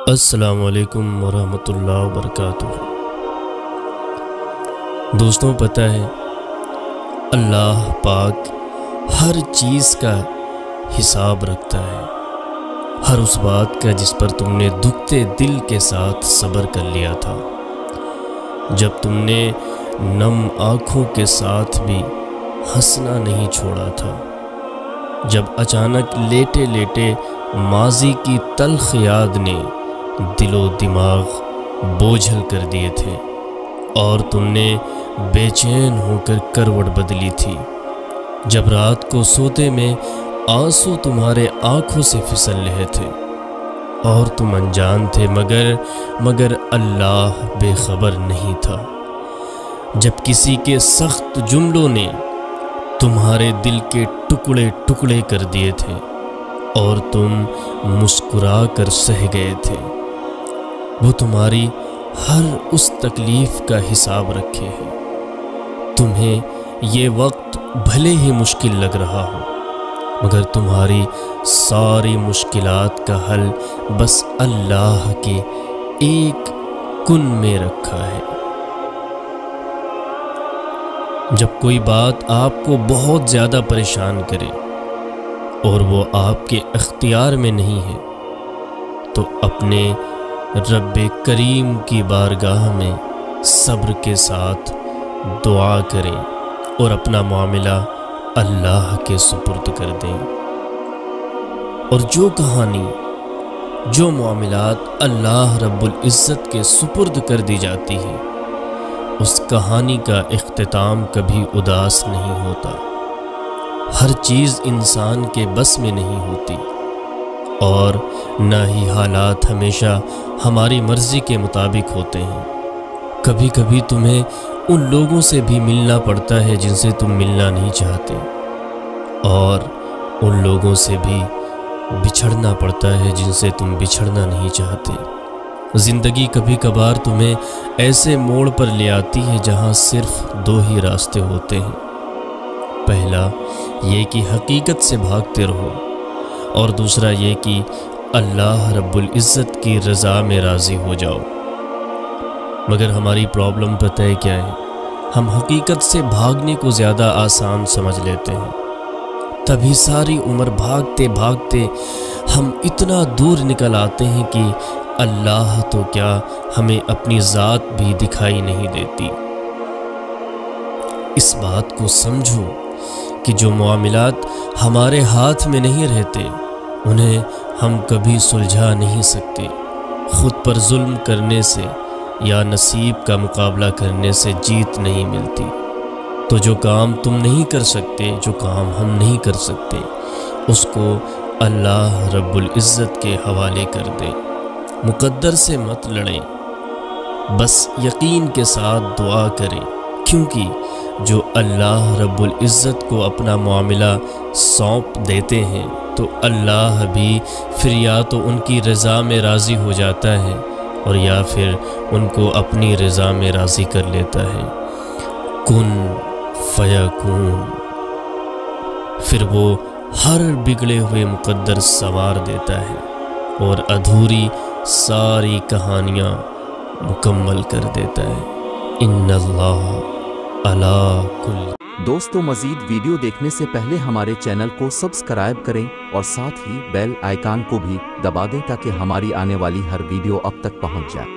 السلام علیکم ورحمۃ اللہ وبرکاتہ۔ دوستوں، پتہ ہے اللہ پاک ہر چیز کا حساب رکھتا ہے، ہر اس بات کا جس پر تم نے دکھتے دل کے ساتھ صبر کر لیا تھا، جب تم نے نم آنکھوں کے ساتھ بھی ہنسنا نہیں چھوڑا تھا، جب اچانک لیٹے لیٹے ماضی کی تلخ یاد نے دل و دماغ بوجھل کر دیے تھے اور تم نے بے چین ہو کر کروٹ بدلی تھی، جب رات کو سوتے میں آنسو تمہارے آنکھوں سے پھسل رہے تھے اور تم انجان تھے مگر اللہ بے خبر نہیں تھا، جب کسی کے سخت جملوں نے تمہارے دل کے ٹکڑے ٹکڑے کر دیے تھے اور تم مسکرا کر سہ گئے تھے، وہ تمہاری ہر اس تکلیف کا حساب رکھے ہے۔ تمہیں یہ وقت بھلے ہی مشکل لگ رہا ہو مگر تمہاری ساری مشکلات کا حل بس اللہ کے ایک کن میں رکھا ہے۔ جب کوئی بات آپ کو بہت زیادہ پریشان کرے اور وہ آپ کے اختیار میں نہیں ہے تو اپنے رب کریم کی بارگاہ میں صبر کے ساتھ دعا کریں اور اپنا معاملہ اللہ کے سپرد کر دیں، اور جو کہانی جو معاملات اللہ رب العزت کے سپرد کر دی جاتی ہے اس کہانی کا اختتام کبھی اداس نہیں ہوتا۔ ہر چیز انسان کے بس میں نہیں ہوتی اور نہ ہی حالات ہمیشہ ہماری مرضی کے مطابق ہوتے ہیں۔ کبھی کبھی تمہیں ان لوگوں سے بھی ملنا پڑتا ہے جن سے تم ملنا نہیں چاہتے، اور ان لوگوں سے بھی بچھڑنا پڑتا ہے جن سے تم بچھڑنا نہیں چاہتے۔ زندگی کبھی کبھار تمہیں ایسے موڑ پر لے آتی ہے جہاں صرف دو ہی راستے ہوتے ہیں، پہلا یہ کہ حقیقت سے بھاگتے رہو، اور دوسرا یہ کہ اللہ رب العزت کی رضا میں راضی ہو جاؤ۔ مگر ہماری پرابلم پتہ ہے کیا ہے؟ ہم حقیقت سے بھاگنے کو زیادہ آسان سمجھ لیتے ہیں، تبھی ساری عمر بھاگتے بھاگتے ہم اتنا دور نکل آتے ہیں کہ اللہ تو کیا ہمیں اپنی ذات بھی دکھائی نہیں دیتی۔ اس بات کو سمجھو کہ جو معاملات ہمارے ہاتھ میں نہیں رہتے انہیں ہم کبھی سلجھا نہیں سکتے۔ خود پر ظلم کرنے سے یا نصیب کا مقابلہ کرنے سے جیت نہیں ملتی، تو جو کام تم نہیں کر سکتے، جو کام ہم نہیں کر سکتے، اس کو اللہ رب العزت کے حوالے کر دیں۔ مقدر سے مت لڑیں، بس یقین کے ساتھ دعا کریں، کیونکہ جو اللہ رب العزت کو اپنا معاملہ سونپ دیتے ہیں تو اللہ بھی پھر یا تو ان کی رضا میں راضی ہو جاتا ہے اور یا پھر ان کو اپنی رضا میں راضی کر لیتا ہے۔ کن فیکون، پھر وہ ہر بگڑے ہوئے مقدر سنوار دیتا ہے اور ادھوری ساری کہانیاں مکمل کر دیتا ہے۔ ان اللہ علی کل۔ دوستو، مزید ویڈیو دیکھنے سے پہلے ہمارے چینل کو سبسکرائب کریں اور ساتھ ہی بیل آئیکن کو بھی دبا دیں تاکہ ہماری آنے والی ہر ویڈیو اب تک پہنچ جائے۔